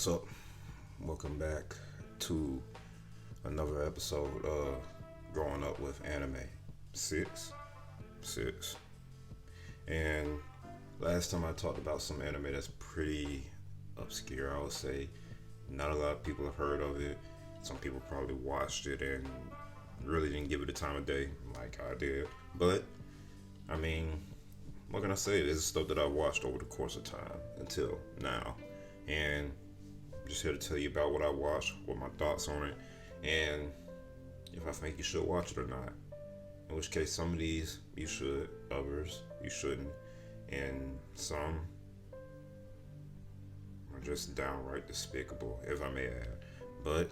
What's up? Welcome back to another episode of Growing Up with Anime. Six. And last time I talked about some anime that's pretty obscure, I would say. Not a lot of people have heard of it. Some people probably watched it and really didn't give it the time of day like I did. But, I mean, what can I say? This is stuff that I watched over the course of time until now. And I'm just here to tell you about what I watched, what my thoughts on it, and if I think you should watch it or not. In which case, some of these you should, others you shouldn't, and some are just downright despicable, if I may add. But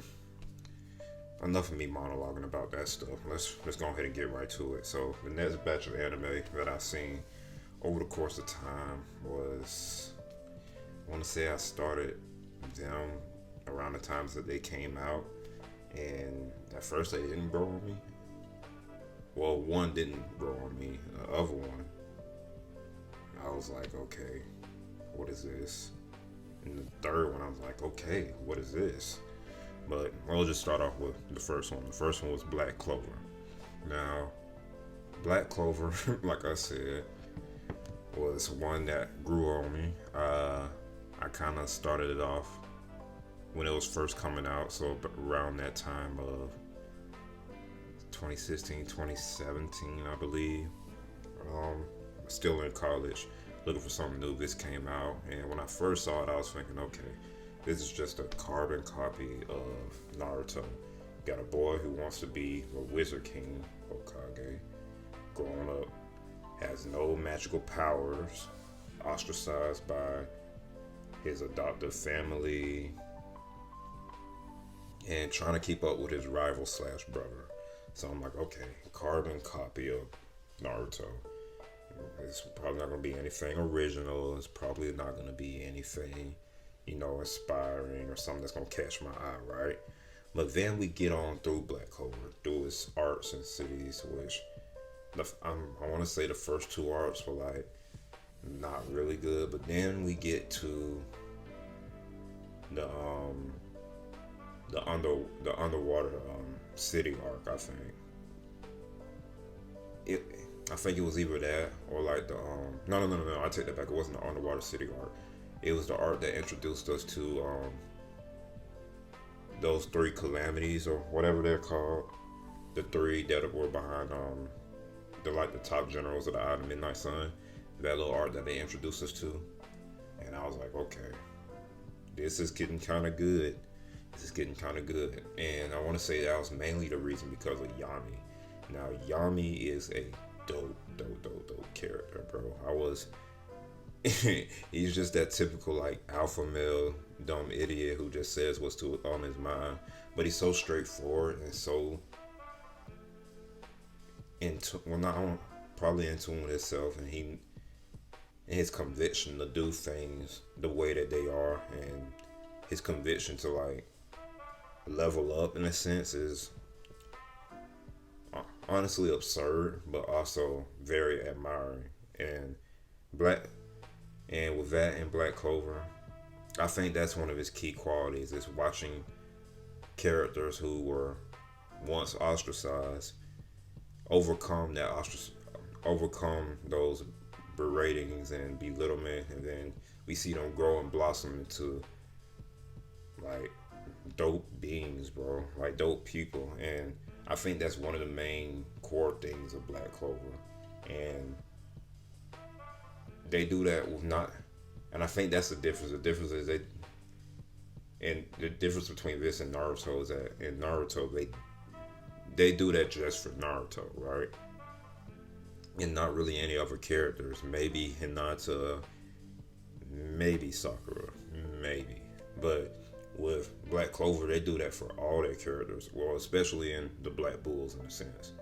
enough of me monologuing about that stuff. Let's go ahead and get right to it. So the next batch of anime that I've seen over the course of time was, I want to say I started them around the times that they came out, and at first they didn't grow on me. Well, one didn't grow on me. The other one, I was like, okay, what is this? And the third one, I was like, okay, what is this? But I'll just start off with the first one. The first one was Black Clover. Now, Black Clover, like I said, was one that grew on me. I kind of started it off when it was first coming out, so around that time of 2016, 2017, I believe. Still in college, looking for something new. This came out, and when I first saw it, I was thinking, okay, this is just a carbon copy of Naruto. Got a boy who wants to be a Wizard King, Hokage, growing up, has no magical powers, ostracized by his adoptive family, and trying to keep up with his rival slash brother. So I'm like, okay, carbon copy of Naruto. It's probably not going to be anything original. It's probably not going to be anything, inspiring or something that's going to catch my eye, right? But then we get on through Black Clover, through its arcs and cities, which I want to say the first two arcs were like not really good, but then we get to the underwater city arc. I think it was either that or like the no, I take that back. It wasn't the underwater city arc. It was the arc that introduced us to those three calamities or whatever they're called. The three that were behind the top generals of the Eye of the Midnight Sun. That little arc that they introduced us to, and I was like, okay, this is getting kind of good. And I want to say that was mainly the reason because of Yami. Now, Yami is a dope character, bro. He's just that typical, like, alpha male, dumb idiot who just says what's on his mind. But he's so straightforward and so probably in tune with himself, and his conviction to do things the way that they are, and his conviction to, like, level up in a sense is honestly absurd, but also very admiring. And with that in Black Clover, I think that's one of his key qualities, is watching characters who were once ostracized overcome those beratings and belittlement, and then we see them grow and blossom into like dope beings, bro, like dope people. And I think that's one of the main core things of Black Clover, and they do that with not, and I think that's the difference. The difference is the difference between this and Naruto is that in Naruto they do that just for Naruto, right? And not really any other characters. Maybe Hinata, maybe Sakura, maybe. But with Black Clover, they do that for all their characters. Well, especially in the Black Bulls, in a sense.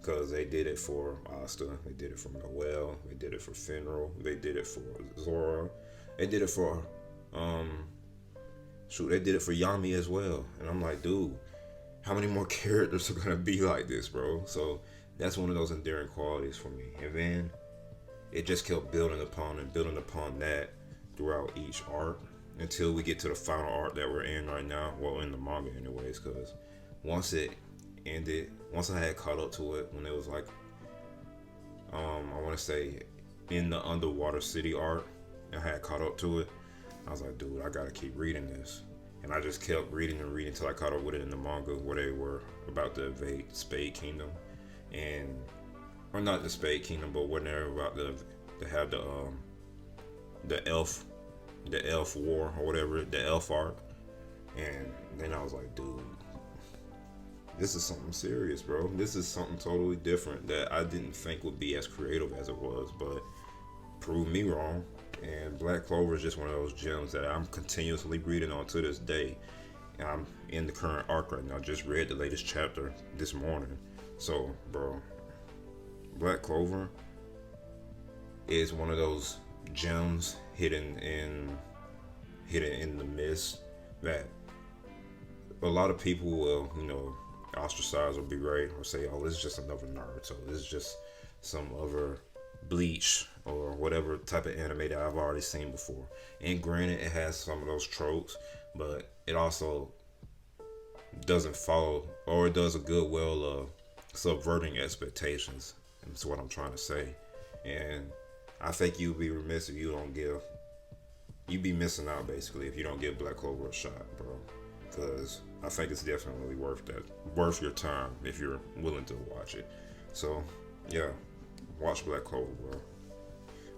Because they did it for Asta, they did it for Noel, they did it for Finral, they did it for Zora, they did it for, they did it for Yami as well. And I'm like, dude, how many more characters are going to be like this, bro? So that's one of those endearing qualities for me. And then it just kept building upon that throughout each arc. until we get to the final arc that we're in right now. Well, in the manga, anyways, because once it ended, once I had caught up to it, when it was like, I want to say, in the underwater city arc, I had caught up to it. I was like, dude, I gotta keep reading this, and I just kept reading and reading until I caught up with it in the manga, where they were about to invade Spade Kingdom, and or not the Spade Kingdom, but when they're about to have the elf war or whatever, the elf arc. And then I was like, dude, this is something serious, bro. This is something totally different that I didn't think would be as creative as it was, but proved me wrong. And Black Clover is just one of those gems that I'm continuously reading on to this day. And I'm in the current arc right now. Just read the latest chapter this morning. So, bro, Black Clover is one of those gems hidden in the mist that a lot of people will, ostracize or berate or say, oh, this is just another Naruto. This is just some other Bleach or whatever type of anime that I've already seen before. And granted, it has some of those tropes, but it also doesn't follow, or it does a good well of subverting expectations. That's what I'm trying to say. And I think you'd be remiss if you'd be missing out basically if you don't give Black Clover a shot, bro. Because I think it's definitely worth your time if you're willing to watch it. So yeah, watch Black Clover,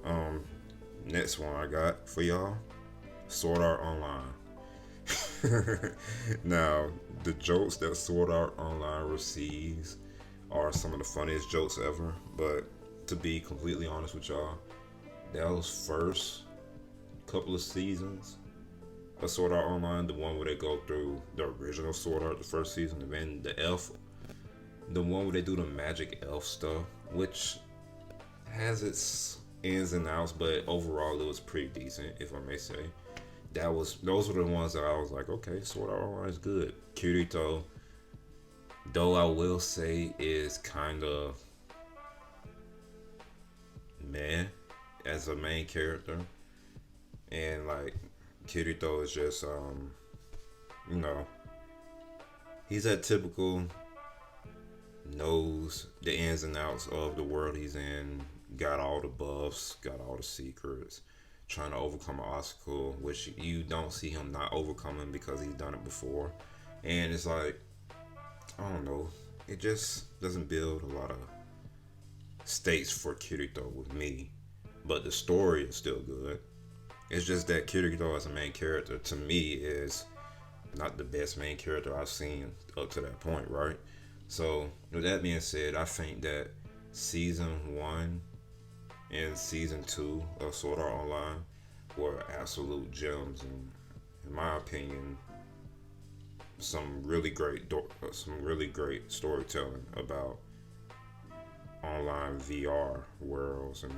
bro. Next one I got for y'all, Sword Art Online. Now, the jokes that Sword Art Online receives are some of the funniest jokes ever, but to be completely honest with y'all, those first couple of seasons of Sword Art Online, the one where they go through the original Sword Art, the first season, and then the one where they do the magic elf stuff, which has its ins and outs, but overall it was pretty decent, if I may say. Those were the ones that I was like, okay, Sword Art Online is good. Kirito, though, I will say, is kind of meh as a main character, and like Kirito is just he's that typical knows the ins and outs of the world he's in, got all the buffs, got all the secrets, trying to overcome an obstacle, which you don't see him not overcoming because he's done it before. And it's like, I don't know, it just doesn't build a lot of stakes for Kirito with me. But the story is still good. It's just that Kirito as a main character, to me, is not the best main character I've seen up to that point, right? So, with that being said, I think that Season 1 and Season 2 of Sword Art Online were absolute gems, and in my opinion, some really great storytelling about online VR worlds and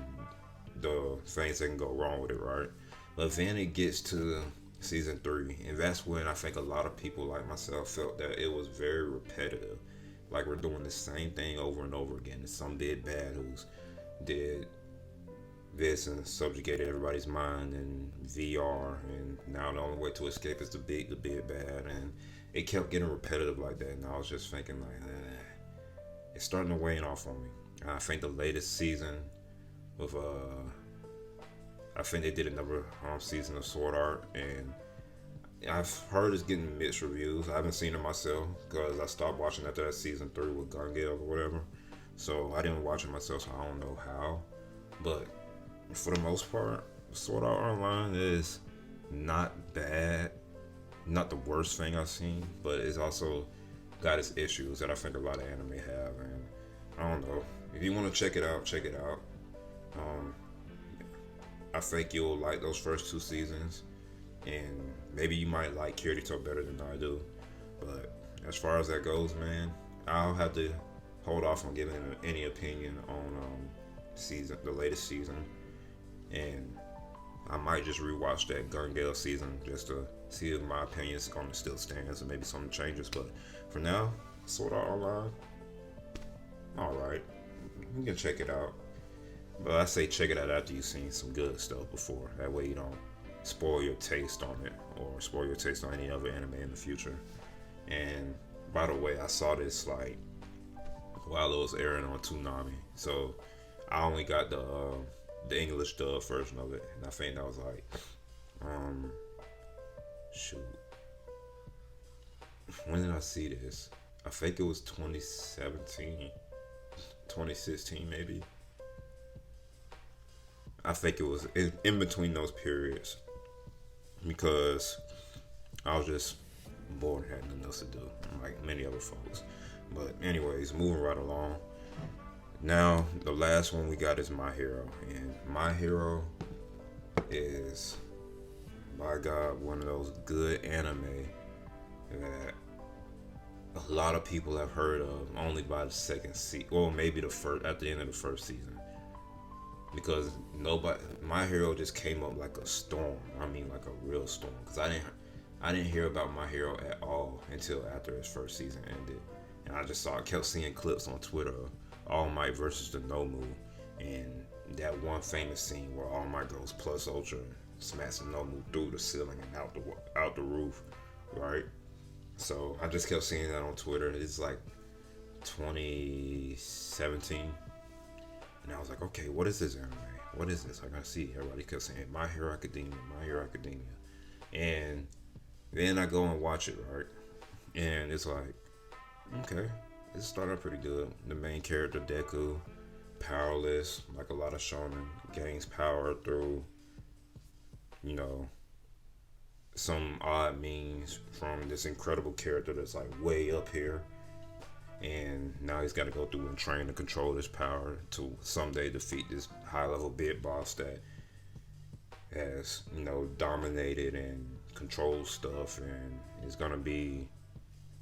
the things that can go wrong with it, right? But then it gets to Season 3, and that's when I think a lot of people like myself felt that it was very repetitive. Like, we're doing the same thing over and over again. There's some big bad who's did this and subjugated everybody's mind in VR, and now the only way to escape is to beat the big bad, and it kept getting repetitive like that, and I was just thinking like, it's starting to wane off on me. And I think the latest season of I think they did another season of Sword Art, and I've heard it's getting mixed reviews. I haven't seen it myself because I stopped watching after that Season 3 with Gungale or whatever. So I didn't watch it myself, so I don't know how. But for the most part, Sword Art Online is not bad. Not the worst thing I've seen, but it's also got its issues that I think a lot of anime have. And I don't know. If you want to check it out, check it out. I think you'll like those first 2 seasons, and maybe you might like Kirito better than I do. But as far as that goes, man, I'll have to hold off on giving any opinion on the latest season, and I might just rewatch that Gungale season just to see if my opinion is going to still stands and maybe something changes. But for now, Sword Art Online, alright, you can check it out. But I say check it out after you've seen some good stuff before. That way you don't spoil your taste on it or spoil your taste on any other anime in the future. And by the way, I saw this like while it was airing on Toonami, so I only got the English dub version of it, and I think that was like shoot, when did I see this? I think it was 2017, 2016 maybe. I think it was in between those periods because I was just bored and had nothing else to do, like many other folks. But anyways, moving right along. Now the last one we got is My Hero, and My Hero is, by God, one of those good anime that a lot of people have heard of only by the second season, or maybe the first, at the end of the first season, because nobody, My Hero just came up like a storm. I mean, like a real storm, because I didn't hear about My Hero at all until after his first season ended, and I kept seeing clips on Twitter, All Might versus the Nomu, and that one famous scene where All Might goes plus ultra, smacks the Nomu through the ceiling and out the roof, right? So I just kept seeing that on Twitter. It's like 2017, and I was like, okay, what is this anime? What is this? I gotta see. Everybody kept saying My Hero Academia, My Hero Academia, and then I go and watch it, right? And it's like, okay, it started out pretty good. The main character, Deku, powerless, like a lot of shonen, gains power through, you know, some odd means from this incredible character that's like way up here. And now he's got to go through and train to control his power to someday defeat this high level big boss that has, you know, dominated and controls stuff, and is going to be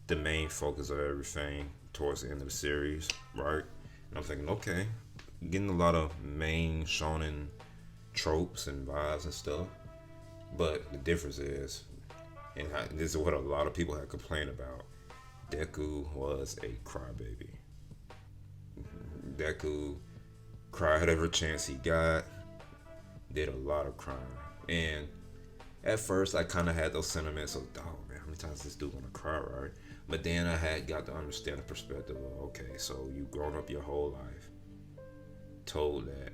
the main focus of everything towards the end of the series, right? And I'm thinking, okay, getting a lot of main shonen tropes and vibes and stuff, but the difference is, and this is what a lot of people have complained about, Deku was a crybaby. Deku cried every chance he got, did a lot of crying, and at first I kind of had those sentiments of, oh man, how many times is this dude gonna cry, right? But then I had got to understand the perspective of, okay, so you've grown up your whole life, told that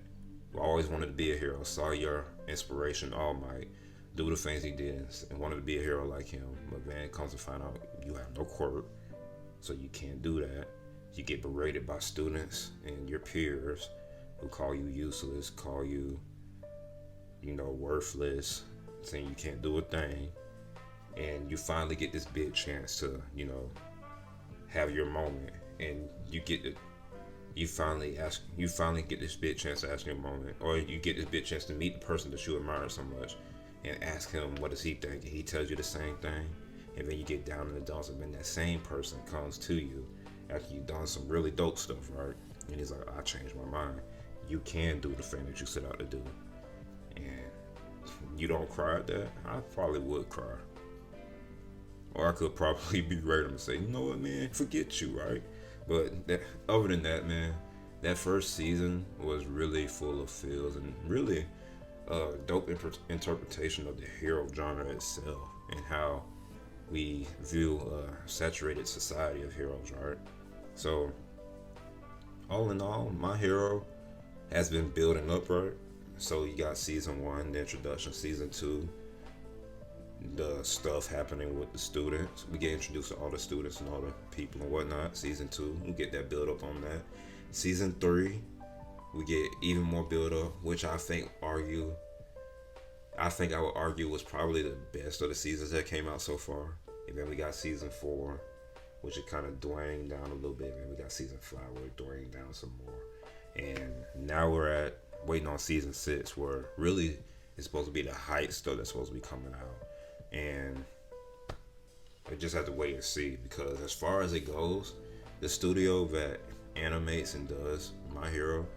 you always wanted to be a hero, saw your inspiration, All Might, do the things he did, and wanted to be a hero like him. But man, comes to find out you have no quirk, so you can't do that. You get berated by students and your peers who call you useless, call you, you know, worthless, saying you can't do a thing. And you finally get this big chance to, you know, have your moment, and you finally get this big chance to ask your moment, or you get this big chance to meet the person that you admire so much, and ask him what does he think, and he tells you the same thing, and then you get down in the dumps, and then that same person comes to you after you've done some really dope stuff, right? And he's like, I changed my mind. You can do the thing that you set out to do, and you don't cry at that. I probably would cry. Or I could probably berate him and say, you know what, man, forget you, right? But other than that, man, that first season was really full of feels and really dope interpretation of the hero genre itself and how we view a saturated society of heroes, right? So, all in all, My Hero has been building up, right? So you got season 1, the introduction, season 2, the stuff happening with the students. We get introduced to all the students and all the people and whatnot. Season 2, we get that build up on that. Season 3, we get even more build up, which I think I would argue was probably the best of the seasons that came out so far. And then we got season 4, which is kind of dwindling down a little bit. And we got season 5, where we're dwindling down some more. And now we're waiting on season 6, where really it's supposed to be the hype stuff that's supposed to be coming out. And I just have to wait and see, because as far as it goes, the studio that animates and does My Hero,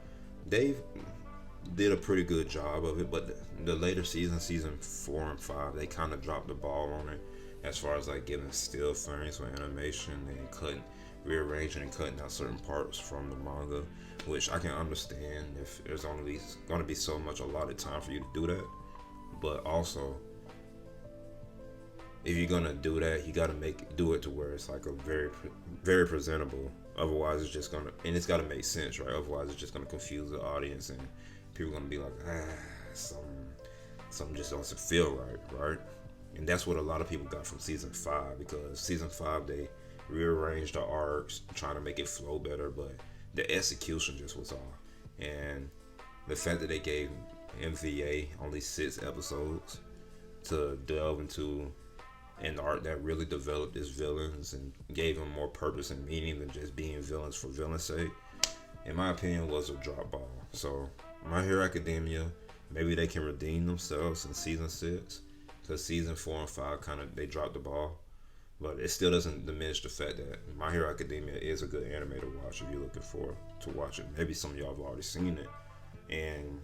they did a pretty good job of it, but the later season 4 and 5, they kind of dropped the ball on it as far as like giving still frames for animation and rearranging and cutting out certain parts from the manga, which I can understand if there's only going to be so much allotted time for you to do that. But also, if you're gonna do that, you gotta do it to where it's like a very presentable. Otherwise, it's just gonna, and it's gotta make sense, right? Otherwise, it's just gonna confuse the audience, and people are gonna be like, something just doesn't feel right? And that's what a lot of people got from season 5, because season 5 they rearranged the arcs, trying to make it flow better, but the execution just was off. And the fact that they gave MVA only 6 episodes to delve into an art that really developed his villains and gave them more purpose and meaning than just being villains for villain's sake, in my opinion, was a drop ball. So My Hero Academia, maybe they can redeem themselves in season 6, because season 4 and 5 kind of, they dropped the ball. But it still doesn't diminish the fact that My Hero Academia is a good anime to watch if you're looking for to watch it. Maybe some of y'all have already seen it and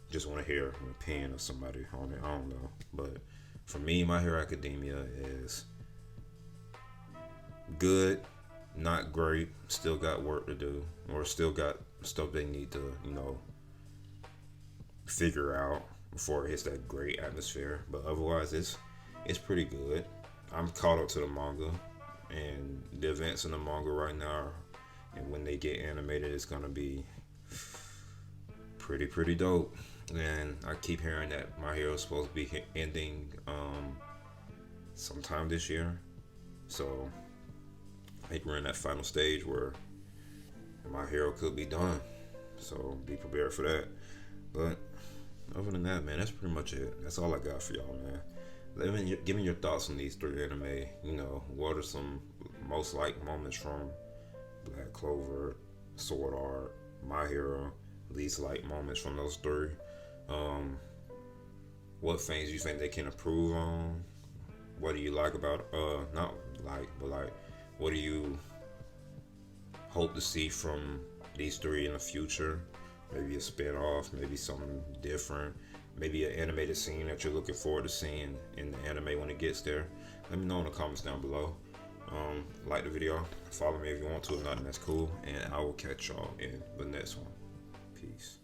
just want to hear an opinion of somebody on it. I don't know. But for me, My Hero Academia is good, not great, still got work to do, or still got stuff they need to, figure out before it hits that great atmosphere. But otherwise, it's pretty good. I'm caught up to the manga, and the events in the manga right now, and when they get animated, it's gonna be pretty dope. And I keep hearing that My Hero is supposed to be ending sometime this year, so I think we're in that final stage where My Hero could be done. So be prepared for that. But other than that, man, that's pretty much it. That's all I got for y'all, man. Give me your thoughts on these 3 anime. What are some most liked moments from Black Clover, Sword Art, My Hero? Least liked moments from those 3. What things you think they can improve on? What do you like about not like, but like, what do you hope to see from these 3 in the future? Maybe a spin-off, maybe something different, maybe an animated scene that you're looking forward to seeing in the anime when it gets there. Let me know in the comments down below. Like the video, follow me if you want to, if not, that's cool, and I will catch y'all in the next one. Peace.